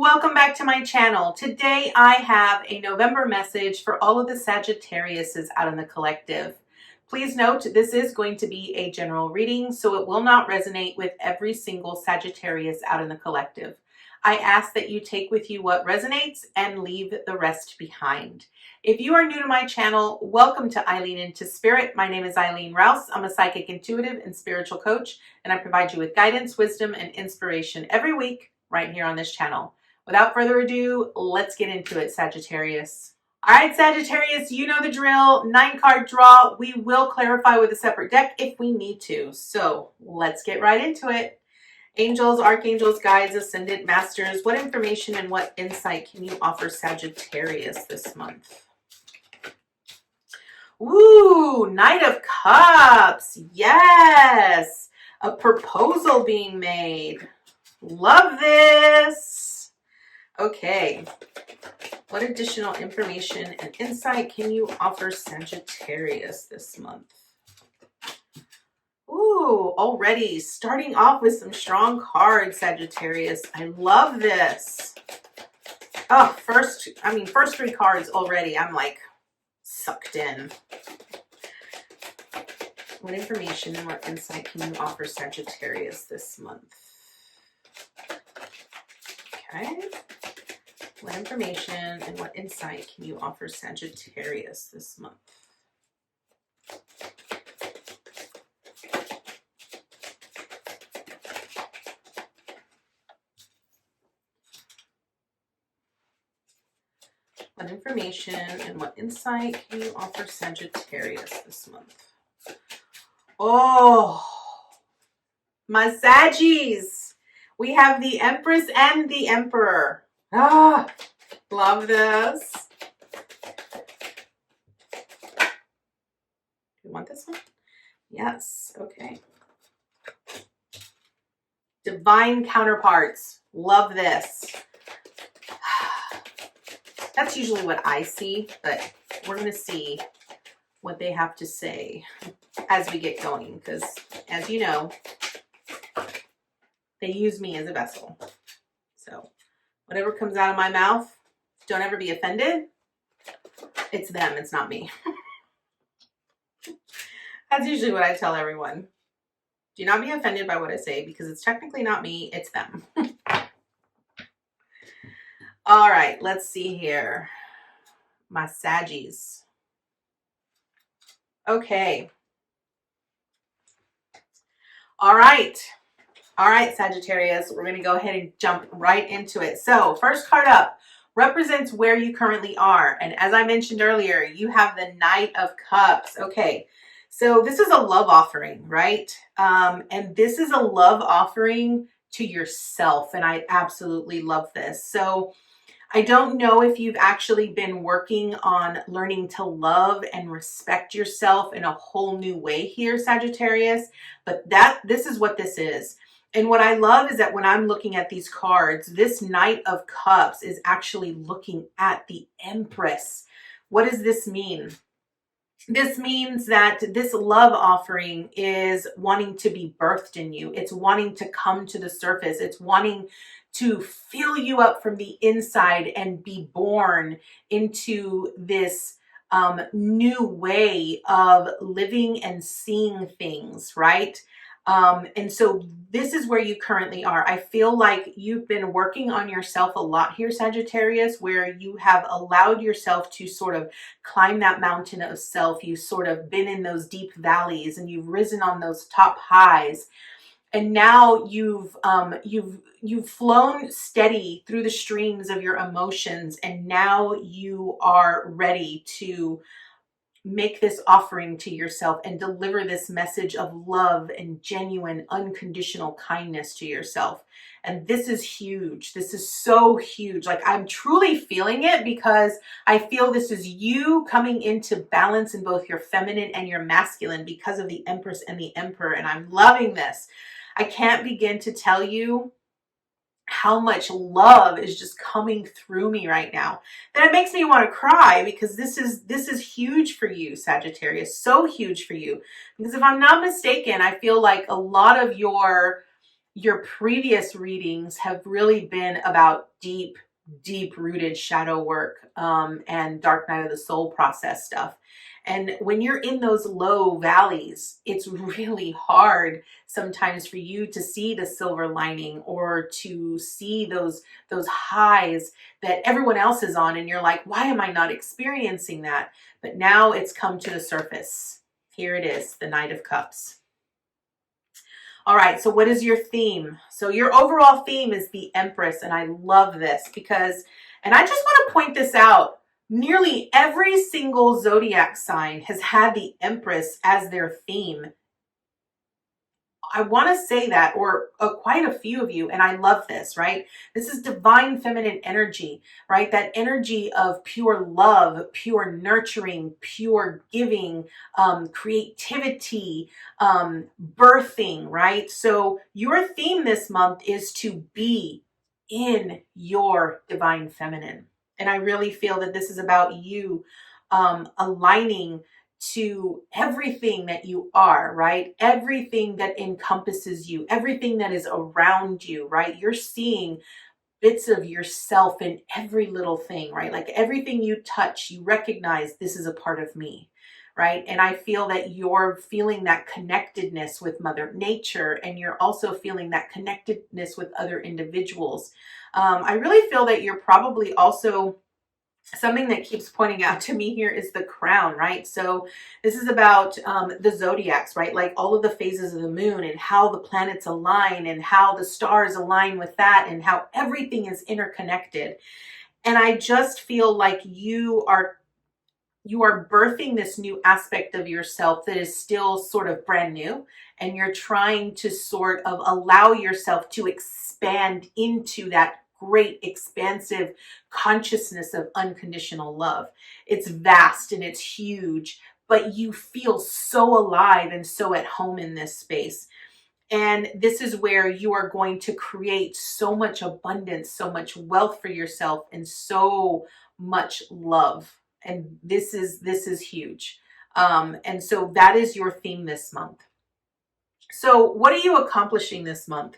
welcome back to my channel. Today I have a November message for all of the Sagittariuses out in the collective. Please note this is going to be a general reading, so it will not resonate with every single Sagittarius out in the collective. I ask that you take with you what resonates and leave the rest behind. If you are new to my channel, welcome to Eileen Into Spirit. My name is Eileen Rouse. I'm a psychic intuitive and spiritual coach, and I provide you with guidance, wisdom, and inspiration every week right here on this channel. Without further ado, let's get into it, Sagittarius. All right, Sagittarius, you know the drill. 9-card draw. We will clarify with a separate deck if we need to. So let's get right into it. Angels, archangels, guides, ascended masters, what information and what insight can you offer Sagittarius this month? Ooh, Knight of Cups. Yes. A proposal being made. Love this. Okay. What additional information and insight can you offer Sagittarius this month? Ooh, already starting off with some strong cards, Sagittarius. I love this. Oh, first 3 cards already. I'm like sucked in. What information and what insight can you offer Sagittarius this month? Okay. What information and what insight can you offer Sagittarius this month? What information and what insight can you offer Sagittarius this month? Oh, my Saggies. We have the Empress and the Emperor. Ah, love this. You want this one? Yes. Okay. Divine counterparts. Love this. That's usually what I see, but we're going to see what they have to say as we get going, because as you know, they use me as a vessel. So whatever comes out of my mouth, don't ever be offended. It's them, it's not me. That's usually what I tell everyone. Do not be offended by what I say, because it's technically not me, it's them. All right, let's see here. My Saggies. Okay. All right, Sagittarius, we're going to go ahead and jump right into it. So first card up represents where you currently are. And as I mentioned earlier, you have the Knight of Cups. Okay, so this is a love offering, right? And this is a love offering to yourself. And I absolutely love this. So I don't know if you've actually been working on learning to love and respect yourself in a whole new way here, Sagittarius, but this is what this is. And what I love is that when I'm looking at these cards, this Knight of Cups is actually looking at the Empress. What does this mean? This means that this love offering is wanting to be birthed in you. It's wanting to come to the surface. It's wanting to fill you up from the inside and be born into this new way of living and seeing things, right? And so this is where you currently are. I feel like you've been working on yourself a lot here, Sagittarius, where you have allowed yourself to sort of climb that mountain of self. You've sort of been in those deep valleys and you've risen on those top highs. And now you've flown steady through the streams of your emotions, and now you are ready to make this offering to yourself and deliver this message of love and genuine, unconditional kindness to yourself. And this is huge. This is so huge. Like, I'm truly feeling it, because I feel this is you coming into balance in both your feminine and your masculine because of the Empress and the Emperor. And I'm loving this. I can't begin to tell you how much love is just coming through me right now. That it makes me want to cry, because this is huge for you, Sagittarius. So huge for you. Because if I'm not mistaken, I feel like a lot of your your previous readings have really been about deep, deep rooted shadow work and dark night of the soul process stuff. And when you're in those low valleys, it's really hard sometimes for you to see the silver lining or to see those highs that everyone else is on. And you're like, why am I not experiencing that? But now it's come to the surface. Here it is, the Knight of Cups. All right, so what is your theme? So your overall theme is the Empress, and I love this because, and I just want to point this out, nearly every single zodiac sign has had the Empress as their theme. I want to say that, or quite a few of you, and I love this, right? This is divine feminine energy, right? That energy of pure love, pure nurturing, pure giving, creativity, birthing, right? So your theme this month is to be in your divine feminine. And I really feel that this is about you aligning to everything that you are, right? Everything that encompasses you, everything that is around you, right? You're seeing bits of yourself in every little thing, right? Like everything you touch, you recognize this is a part of me, right? And I feel that you're feeling that connectedness with Mother Nature, and you're also feeling that connectedness with other individuals. I really feel that you're probably also, something that keeps pointing out to me here is the crown, right? So this is about the zodiacs, right? Like all of the phases of the moon and how the planets align and how the stars align with that and how everything is interconnected. And I just feel like you are birthing this new aspect of yourself that is still sort of brand new, and you're trying to sort of allow yourself to expand into that great expansive consciousness of unconditional love. It's vast and it's huge, but you feel so alive and so at home in this space. And this is where you are going to create so much abundance, so much wealth for yourself, and so much love. And this is huge. And so that is your theme this month. So what are you accomplishing this month?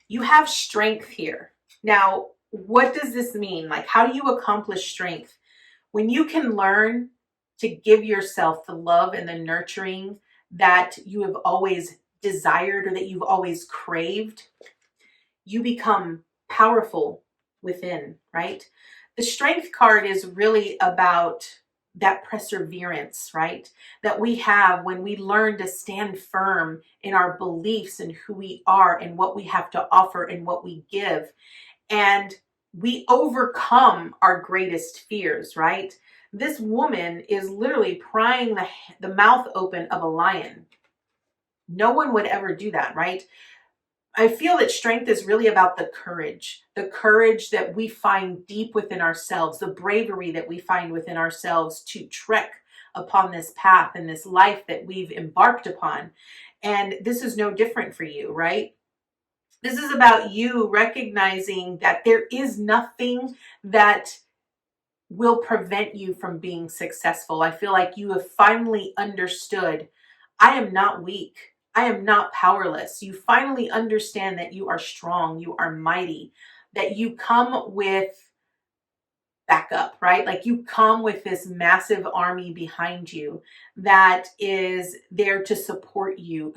You have strength here. Now, what does this mean? Like, how do you accomplish strength? When you can learn to give yourself the love and the nurturing that you have always desired or that you've always craved, you become powerful within, right? The strength card is really about that perseverance, right? That we have when we learn to stand firm in our beliefs and who we are and what we have to offer and what we give. And we overcome our greatest fears, right? This woman is literally prying the mouth open of a lion. No one would ever do that, right? I feel that strength is really about the courage that we find deep within ourselves, the bravery that we find within ourselves to trek upon this path and this life that we've embarked upon. And this is no different for you, right? This is about you recognizing that there is nothing that will prevent you from being successful. I feel like you have finally understood, I am not weak. I am not powerless. You finally understand that you are strong, you are mighty, that you come with backup, right? Like you come with this massive army behind you that is there to support you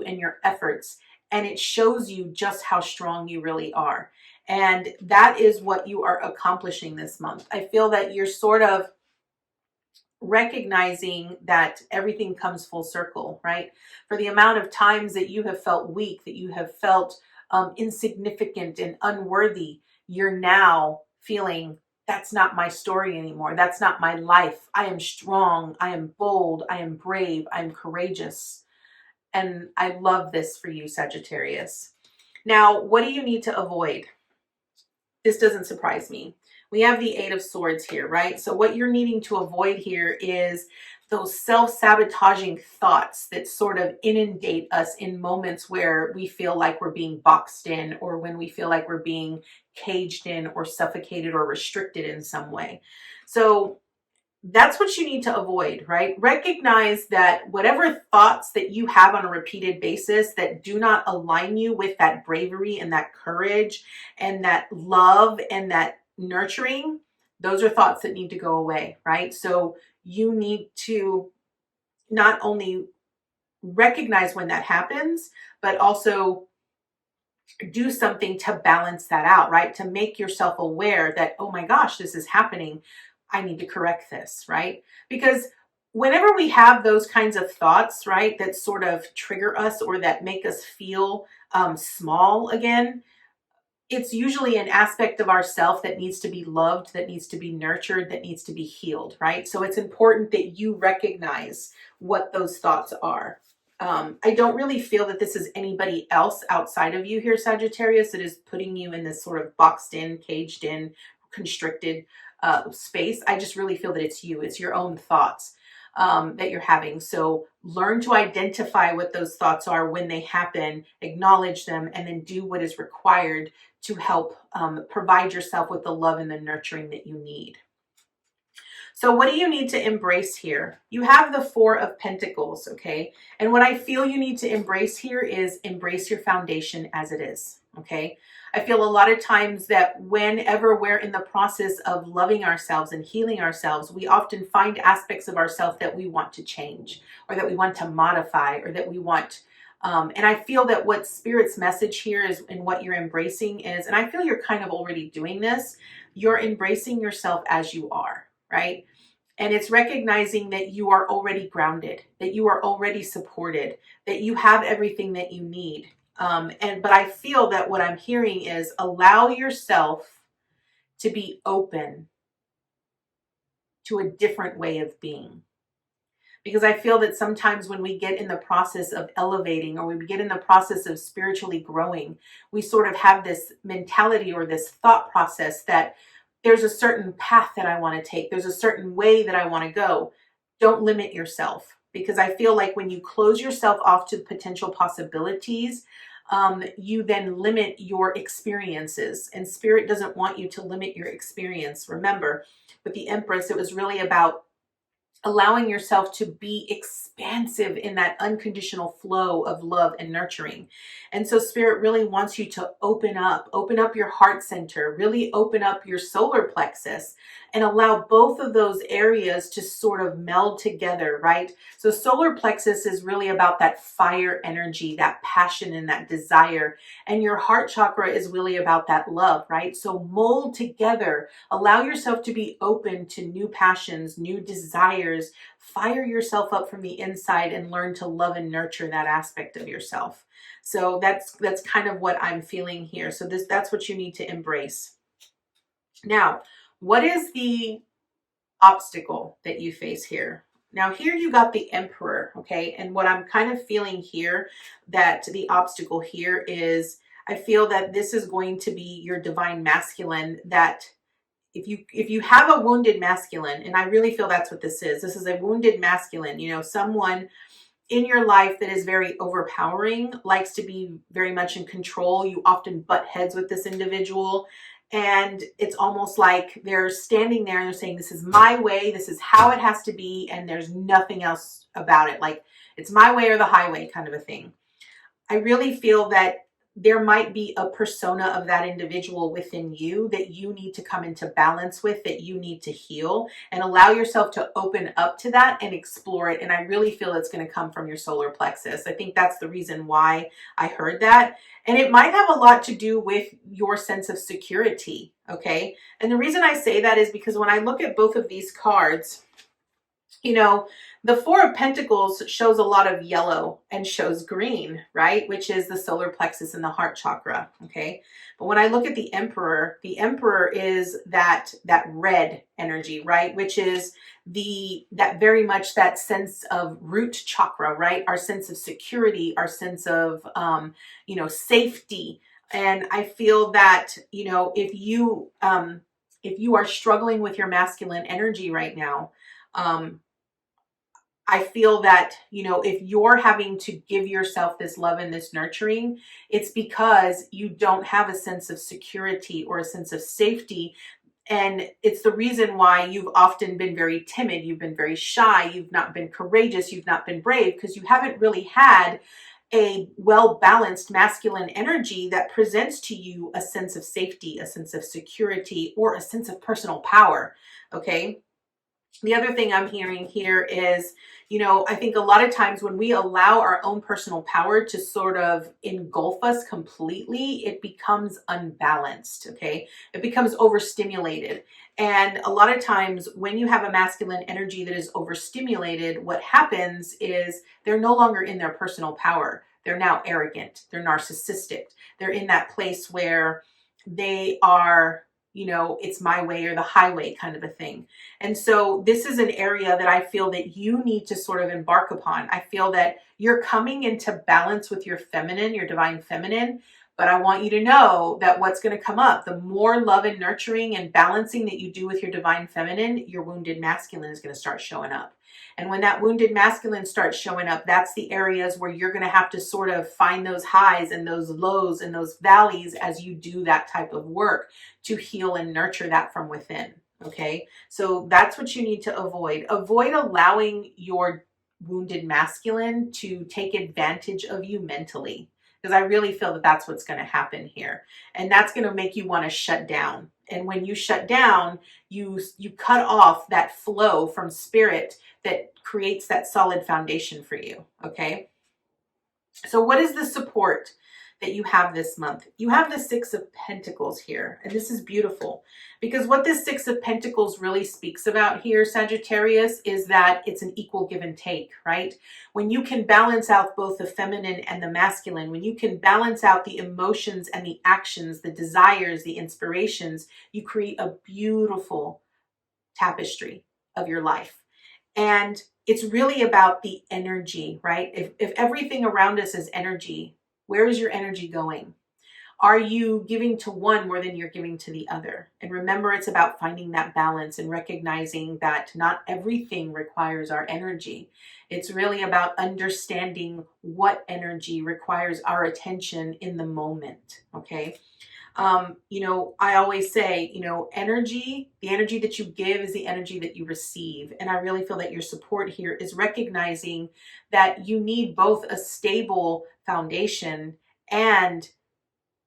in your efforts. And it shows you just how strong you really are. And that is what you are accomplishing this month. I feel that you're sort of recognizing that everything comes full circle, right? For the amount of times that you have felt weak, that you have felt insignificant and unworthy, you're now feeling that's not my story anymore. That's not my life. I am strong. I am bold. I am brave. I'm courageous. And I love this for you, Sagittarius. Now, what do you need to avoid? This doesn't surprise me. We have the Eight of Swords here, right? So what you're needing to avoid here is those self-sabotaging thoughts that sort of inundate us in moments where we feel like we're being boxed in, or when we feel like we're being caged in or suffocated or restricted in some way. So that's what you need to avoid, right? Recognize that whatever thoughts that you have on a repeated basis that do not align you with that bravery and that courage and that love and that nurturing, those are thoughts that need to go away, right? So you need to not only recognize when that happens, but also do something to balance that out, right? To make yourself aware that, oh my gosh, this is happening. I need to correct this, right? Because whenever we have those kinds of thoughts, right, that sort of trigger us or that make us feel small again, it's usually an aspect of ourself that needs to be loved, that needs to be nurtured, that needs to be healed, right? So it's important that you recognize what those thoughts are. I don't really feel that this is anybody else outside of you here, Sagittarius, that is putting you in this sort of boxed in, caged in, constricted space. I just really feel that it's you. It's your own thoughts that you're having. So learn to identify what those thoughts are when they happen, acknowledge them, and then do what is required to help provide yourself with the love and the nurturing that you need. So what do you need to embrace here? You have the Four of Pentacles, okay? And what I feel you need to embrace here is embrace your foundation as it is, okay? I feel a lot of times that whenever we're in the process of loving ourselves and healing ourselves, we often find aspects of ourselves that we want to change or that we want to modify or that we want. And I feel that what Spirit's message here is, and what you're embracing is, and I feel you're kind of already doing this, you're embracing yourself as you are, right? And it's recognizing that you are already grounded, that you are already supported, that you have everything that you need. But I feel that what I'm hearing is allow yourself to be open to a different way of being. Because I feel that sometimes when we get in the process of elevating or we get in the process of spiritually growing, we sort of have this mentality or this thought process that there's a certain path that I want to take. There's a certain way that I want to go. Don't limit yourself, because I feel like when you close yourself off to potential possibilities, you then limit your experiences, and Spirit doesn't want you to limit your experience. Remember, with the Empress, it was really about allowing yourself to be expansive in that unconditional flow of love and nurturing. And so Spirit really wants you to open up your heart center, really open up your solar plexus and allow both of those areas to sort of meld together, right? So solar plexus is really about that fire energy, that passion and that desire. And your heart chakra is really about that love, right? So mold together, allow yourself to be open to new passions, new desires, fire yourself up from the inside and learn to love and nurture that aspect of yourself. So that's kind of what I'm feeling here. So that's what you need to embrace. Now, what is the obstacle that you face here? Now here you got the Emperor, okay? And what I'm kind of feeling here, that the obstacle here is, I feel that this is going to be your divine masculine, that if you have a wounded masculine, and I really feel that's what this is a wounded masculine, you know, someone in your life that is very overpowering, likes to be very much in control. You often butt heads with this individual, and it's almost like they're standing there and they're saying, this is my way, this is how it has to be, and there's nothing else about it. Like, it's my way or the highway kind of a thing. I really feel that there might be a persona of that individual within you that you need to come into balance with, that you need to heal, and allow yourself to open up to that and explore it. And I really feel it's going to come from your solar plexus. I think that's the reason why I heard that. And it might have a lot to do with your sense of security. Okay. And the reason I say that is because when I look at both of these cards, you know, the Four of Pentacles shows a lot of yellow and shows green, right? Which is the solar plexus and the heart chakra, okay? But when I look at the Emperor is that red energy, right? Which is that very much that sense of root chakra, right? Our sense of security, our sense of, safety. And I feel that, if you are struggling with your masculine energy right now, I feel that, if you're having to give yourself this love and this nurturing, it's because you don't have a sense of security or a sense of safety And it's the reason why you've often been very timid, you've been very shy, you've not been courageous, you've not been brave, because you haven't really had a well-balanced masculine energy that presents to you a sense of safety, a sense of security, or a sense of personal power. Okay. The other thing I'm hearing here is, I think a lot of times when we allow our own personal power to sort of engulf us completely, it becomes unbalanced, okay? It becomes overstimulated. And a lot of times when you have a masculine energy that is overstimulated, what happens is they're no longer in their personal power. They're now arrogant. They're narcissistic. They're in that place where they are, it's my way or the highway kind of a thing. And so this is an area that I feel that you need to sort of embark upon. I feel that you're coming into balance with your feminine, your divine feminine, but I want you to know that what's going to come up, the more love and nurturing and balancing that you do with your divine feminine, your wounded masculine is going to start showing up. And when that wounded masculine starts showing up, that's the areas where you're going to have to sort of find those highs and those lows and those valleys as you do that type of work to heal and nurture that from within. Okay, so that's what you need to avoid. Avoid allowing your wounded masculine to take advantage of you mentally, because I really feel that that's what's going to happen here. And that's going to make you want to shut down. And when you shut down, you cut off that flow from spirit that creates that solid foundation for you. Okay. So what is the support that you have this month? You have the Six of Pentacles here, and this is beautiful because what this Six of Pentacles really speaks about here, Sagittarius, is that it's an equal give and take, right? When you can balance out both the feminine and the masculine, when you can balance out the emotions and the actions, the desires, the inspirations, you create a beautiful tapestry of your life. And it's really about the energy, right? If everything around us is energy, where is your energy going? Are you giving to one more than you're giving to the other? And remember, it's about finding that balance and recognizing that not everything requires our energy. It's really about understanding what energy requires our attention in the moment, okay? I always say, energy, the energy that you give is the energy that you receive. And I really feel that your support here is recognizing that you need both a stable foundation and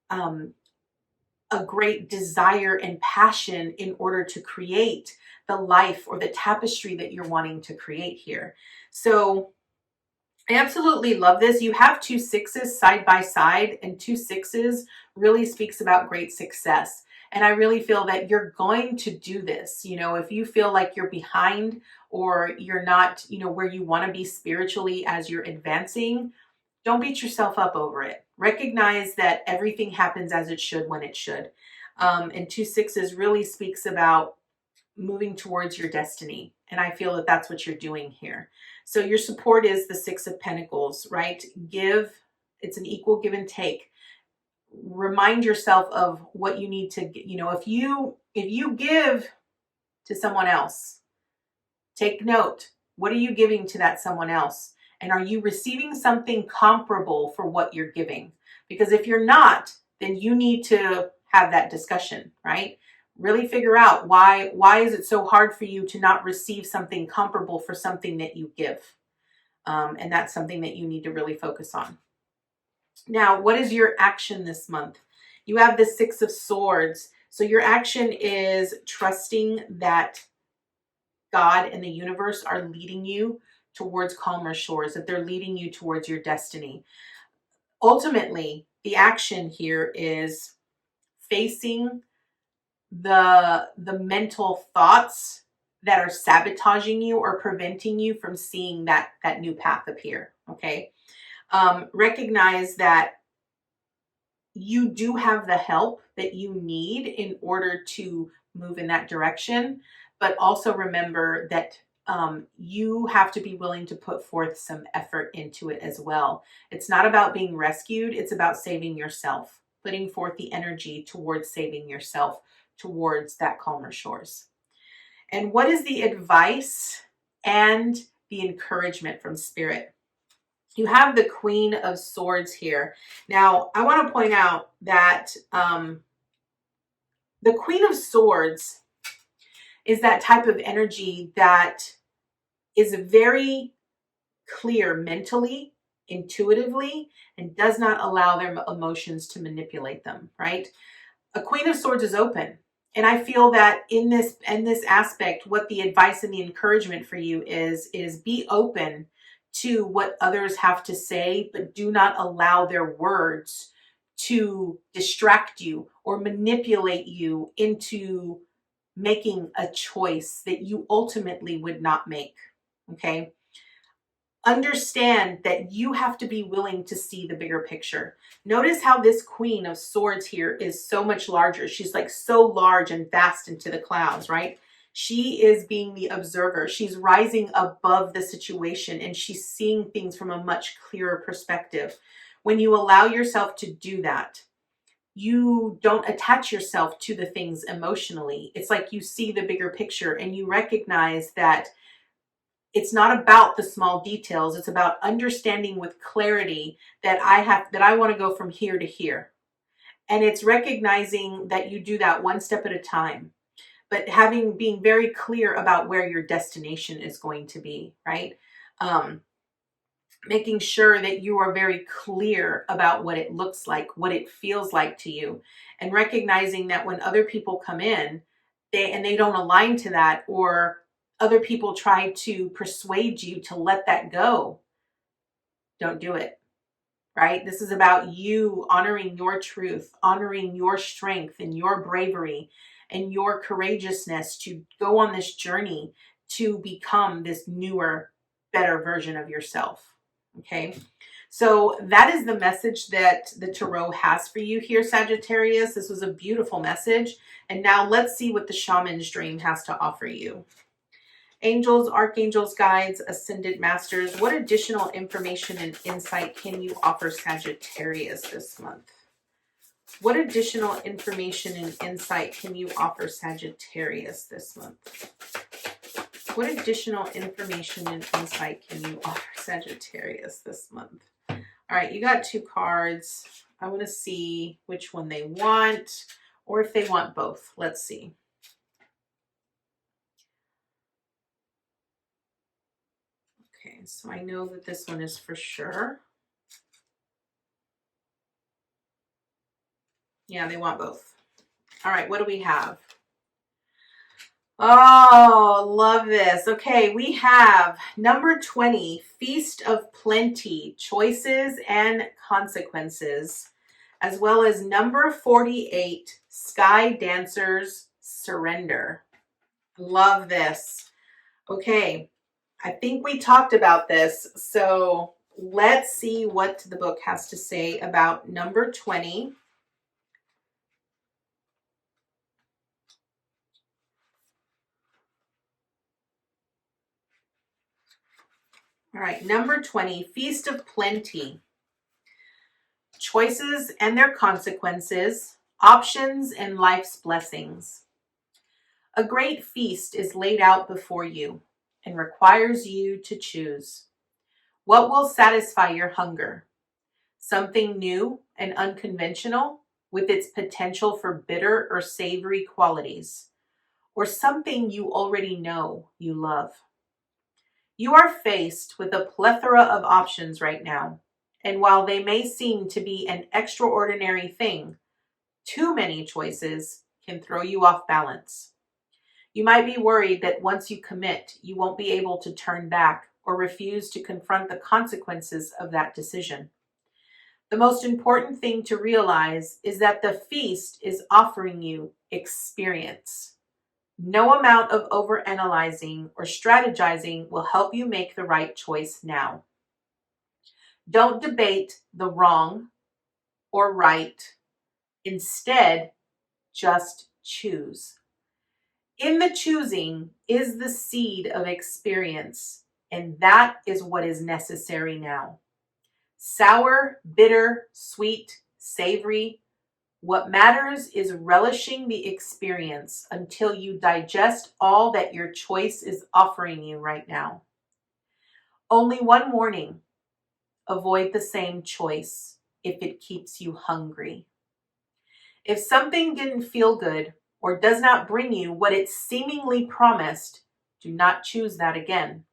a great desire and passion in order to create the life or the tapestry that you're wanting to create here. So I absolutely love this. You have two sixes side by side, and two sixes really speaks about great success. And I really feel that you're going to do this. If you feel like you're behind or you're not, where you want to be spiritually as you're advancing, don't beat yourself up over it. Recognize that everything happens as it should when it should. And two sixes really speaks about moving towards your destiny. And I feel that that's what you're doing here. So your support is the Six of Pentacles, right? It's an equal give and take. Remind yourself of what you need to, if you give to someone else, take note. What are you giving to that someone else? And are you receiving something comparable for what you're giving? Because if you're not, then you need to have that discussion, right? Really figure out why is it so hard for you to not receive something comparable for something that you give? And that's something that you need to really focus on. Now, what is your action this month? You have the Six of Swords. So your action is trusting that God and the universe are leading you towards calmer shores, that they're leading you towards your destiny. Ultimately, the action here is facing the mental thoughts that are sabotaging you or preventing you from seeing that new path appear. Okay. Recognize that you do have the help that you need in order to move in that direction, but also remember that you have to be willing to put forth some effort into it as well. It's not about being rescued. It's about saving yourself, putting forth the energy towards saving yourself towards that calmer shores. And what is the advice and the encouragement from Spirit? You have the Queen of Swords here. Now, I want to point out that the Queen of Swords is that type of energy that is very clear mentally, intuitively, and does not allow their emotions to manipulate them, right? A Queen of Swords is open. And I feel that in this aspect, what the advice and the encouragement for you is be open to what others have to say, but do not allow their words to distract you or manipulate you into making a choice that you ultimately would not make. Okay? Understand that you have to be willing to see the bigger picture. Notice how this Queen of Swords here is so much larger. She's like so large and vast into the clouds, right? She is being the observer. She's rising above the situation and she's seeing things from a much clearer perspective. When you allow yourself to do that, you don't attach yourself to the things emotionally. It's like you see the bigger picture and you recognize that it's not about the small details. It's about understanding with clarity that I want to go from here to here. And it's recognizing that you do that one step at a time, but being very clear about where your destination is going to be, right? Making sure that you are very clear about what it looks like, what it feels like to you, and recognizing that when other people come in, they don't align to that, or other people try to persuade you to let that go, don't do it, right? This is about you honoring your truth, honoring your strength and your bravery and your courageousness to go on this journey to become this newer, better version of yourself. Okay, so that is the message that the Tarot has for you here, Sagittarius. This was a beautiful message. And now let's see what the Shaman's Dream has to offer you. Angels, archangels, guides, ascended masters, what additional information and insight can you offer Sagittarius this month? What additional information and insight can you offer Sagittarius this month? What additional information and insight can you offer Sagittarius this month? All right, you got 2 cards. I want to see which one they want, or if they want both. Let's see. Okay, so I know that this one is for sure. Yeah, they want both. All right, what do we have? Oh, love this. Okay, we have number 20, Feast of Plenty, Choices and Consequences, as well as number 48, Sky Dancers, Surrender. Love this. Okay, I think we talked about this, so let's see what the book has to say about number 20. All right, number 20, Feast of Plenty. Choices and their consequences, options and life's blessings. A great feast is laid out before you and requires you to choose. What will satisfy your hunger? Something new and unconventional with its potential for bitter or savory qualities, or something you already know you love. You are faced with a plethora of options right now, and while they may seem to be an extraordinary thing, too many choices can throw you off balance. You might be worried that once you commit, you won't be able to turn back or refuse to confront the consequences of that decision. The most important thing to realize is that the feast is offering you experience. No amount of overanalyzing or strategizing will help you make the right choice now. Don't debate the wrong or right. Instead, just choose. In the choosing is the seed of experience, and that is what is necessary now. Sour, bitter, sweet, savory. What matters is relishing the experience until you digest all that your choice is offering you right now. Only one warning. Avoid the same choice if it keeps you hungry. If something didn't feel good, or does not bring you what it seemingly promised, do not choose that again.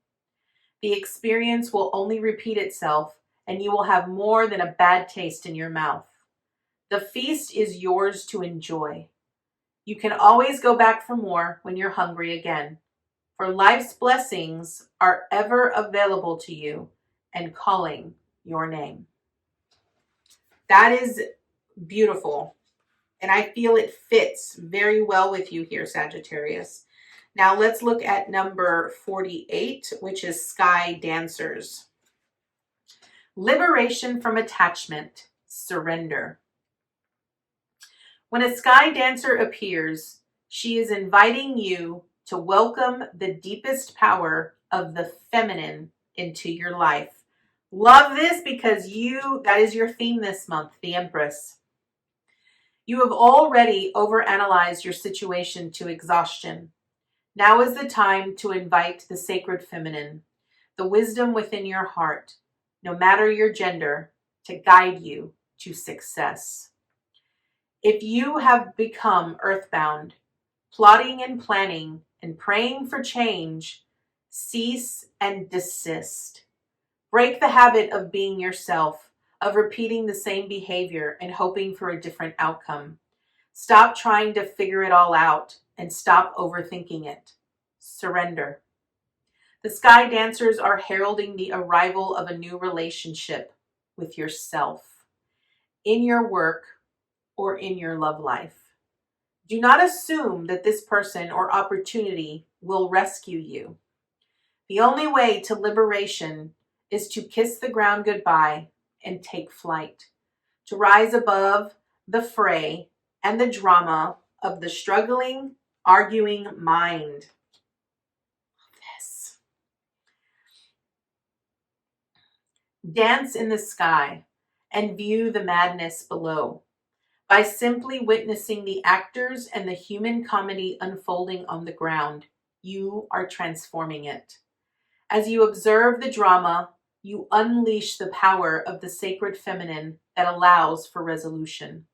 The experience will only repeat itself, and you will have more than a bad taste in your mouth. The feast is yours to enjoy. You can always go back for more when you're hungry again, for life's blessings are ever available to you and calling your name. That is beautiful, and I feel it fits very well with you here, Sagittarius. Now let's look at number 48, which is Sky Dancers. Liberation from attachment, surrender. When a sky dancer appears, she is inviting you to welcome the deepest power of the feminine into your life. Love this because that is your theme this month, the Empress. You have already overanalyzed your situation to exhaustion. Now is the time to invite the sacred feminine, the wisdom within your heart, no matter your gender, to guide you to success. If you have become earthbound, plotting and planning and praying for change, cease and desist. Break the habit of being yourself, of repeating the same behavior and hoping for a different outcome. Stop trying to figure it all out and stop overthinking it. Surrender. The sky dancers are heralding the arrival of a new relationship with yourself, in your work, or in your love life. Do not assume that this person or opportunity will rescue you. The only way to liberation is to kiss the ground goodbye and take flight, to rise above the fray and the drama of the struggling, arguing mind. Yes. Dance in the sky and view the madness below. By simply witnessing the actors and the human comedy unfolding on the ground, you are transforming it. As you observe the drama, you unleash the power of the sacred feminine that allows for resolution.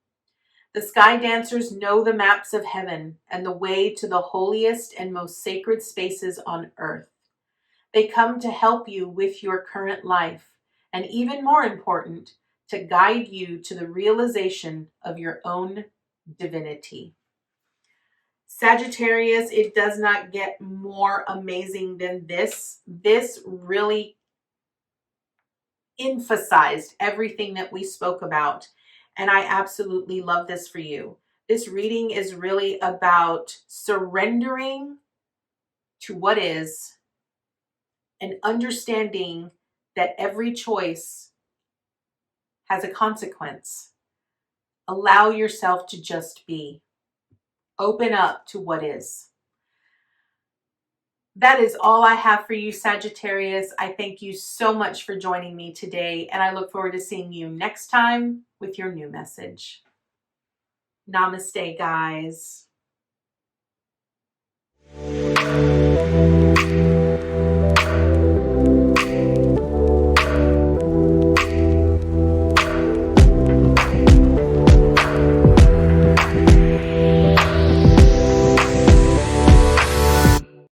The sky dancers know the maps of heaven and the way to the holiest and most sacred spaces on earth. They come to help you with your current life, and even more important, to guide you to the realization of your own divinity. Sagittarius, it does not get more amazing than this. This really emphasized everything that we spoke about, and I absolutely love this for you. This reading is really about surrendering to what is and understanding that every choice has a consequence. Allow yourself to just be. Open up to what is. That is all I have for you, Sagittarius. I thank you so much for joining me today, and I look forward to seeing you next time with your new message. Namaste, guys.